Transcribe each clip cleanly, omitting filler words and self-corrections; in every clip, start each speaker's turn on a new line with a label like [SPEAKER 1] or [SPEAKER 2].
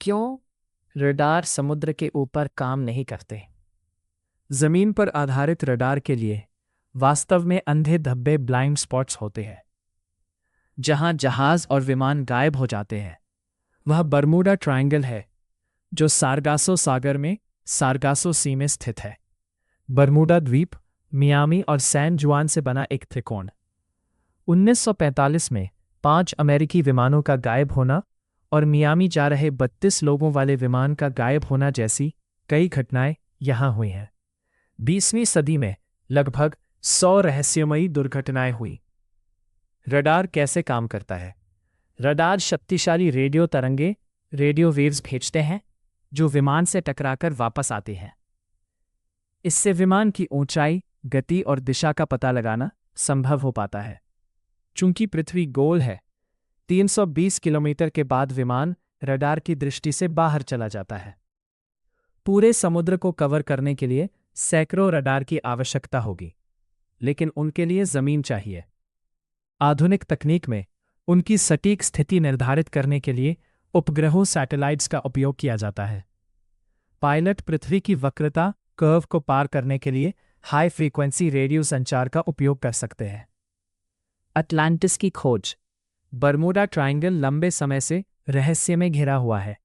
[SPEAKER 1] क्यों रडार समुद्र के ऊपर काम नहीं करते? जमीन पर आधारित रडार के लिए वास्तव में अंधे धब्बे ब्लाइंड स्पॉट्स होते हैं। जहां जहाज और विमान गायब हो जाते हैं वह बरमूडा ट्रायंगल है, जो सारगासो सागर में सारगासो सी में स्थित है। बरमूडा द्वीप मियामी और सैन जुआन से बना एक त्रिकोण। 1945 में 5 अमेरिकी विमानों का गायब होना और मियामी जा रहे 32 लोगों वाले विमान का गायब होना जैसी कई घटनाएं यहां हुई हैं। 20वीं सदी में लगभग 100 रहस्यमयी दुर्घटनाएं हुई। रडार कैसे काम करता है? रडार शक्तिशाली रेडियो तरंगे रेडियो वेव्स भेजते हैं जो विमान से टकराकर वापस आते हैं। इससे विमान की ऊंचाई, गति और दिशा का पता लगाना संभव हो पाता है। चूंकि पृथ्वी गोल है, 320 किलोमीटर के बाद विमान रडार की दृष्टि से बाहर चला जाता है। पूरे समुद्र को कवर करने के लिए सैकड़ों रडार की आवश्यकता होगी, लेकिन उनके लिए जमीन चाहिए। आधुनिक तकनीक में उनकी सटीक स्थिति निर्धारित करने के लिए उपग्रहों सैटेलाइट्स का उपयोग किया जाता है। पायलट पृथ्वी की वक्रता कर्व को पार करने के लिए हाई फ्रीक्वेंसी रेडियो संचार का उपयोग कर सकते हैं। अटलांटिस की खोज। बरमूडा ट्रायंगल लंबे समय से रहस्य में घिरा हुआ है।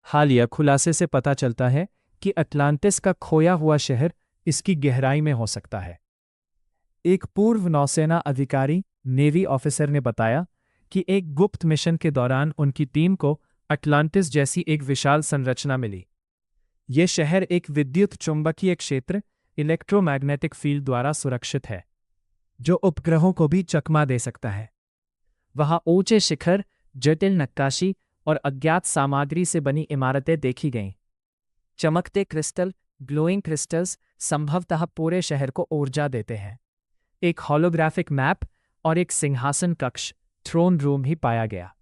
[SPEAKER 1] हालिया खुलासे से पता चलता है कि अटलांटिस का खोया हुआ शहर इसकी गहराई में हो सकता है। एक पूर्व नौसेना अधिकारी, नेवी ऑफिसर ने बताया कि एक गुप्त मिशन के दौरान उनकी टीम को अटलांटिस जैसी एक विशाल संरचना मिली। यह शहर एक विद्युत चुंबकीय क्षेत्र इलेक्ट्रोमैग्नेटिक फील्ड द्वारा सुरक्षित है, जो उपग्रहों को भी चकमा दे सकता है। वहां ऊंचे शिखर, जटिल नक्काशी और अज्ञात सामग्री से बनी इमारतें देखी गईं। चमकते क्रिस्टल, ग्लोइंग क्रिस्टल्स संभवतः पूरे शहर को ऊर्जा देते हैं। एक होलोग्राफिक मैप और एक सिंहासन कक्ष, थ्रोन रूम ही पाया गया।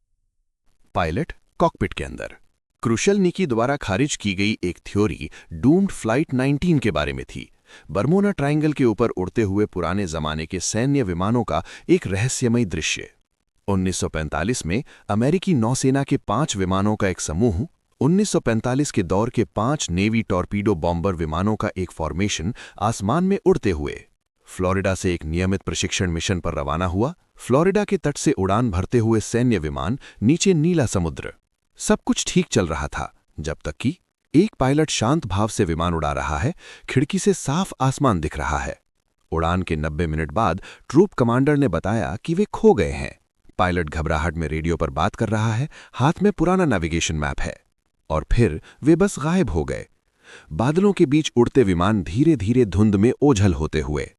[SPEAKER 2] पायलट कॉकपिट के अंदर क्रुशेल्निकी द्वारा खारिज की गई एक थ्योरी डूम्ड फ्लाइट 19 के बारे में थी। बरमूडा ट्रायंगल के ऊपर उड़ते हुए पुराने जमाने के सैन्य विमानों का एक रहस्यमयी दृश्य। 1945 में अमेरिकी नौसेना के 5 विमानों का एक समूह, 1945 के दौर के 5 नेवी टॉर्पीडो बॉम्बर विमानों का एक फॉर्मेशन आसमान में उड़ते हुए फ्लोरिडा से एक नियमित प्रशिक्षण मिशन पर रवाना हुआ। फ्लोरिडा के तट से उड़ान भरते हुए सैन्य विमान, नीचे नीला समुद्र। सब कुछ ठीक चल रहा था जब तक कि एक पायलट शांत भाव से विमान उड़ा रहा है। खिड़की से साफ आसमान दिख रहा है। उड़ान के 90 मिनट बाद ट्रूप कमांडर ने बताया कि वे खो गए हैं। पायलट घबराहट में रेडियो पर बात कर रहा है, हाथ में पुराना नेविगेशन मैप है, और फिर वे बस गायब हो गए। बादलों के बीच उड़ते विमान धीरे धीरे धुंध में ओझल होते हुए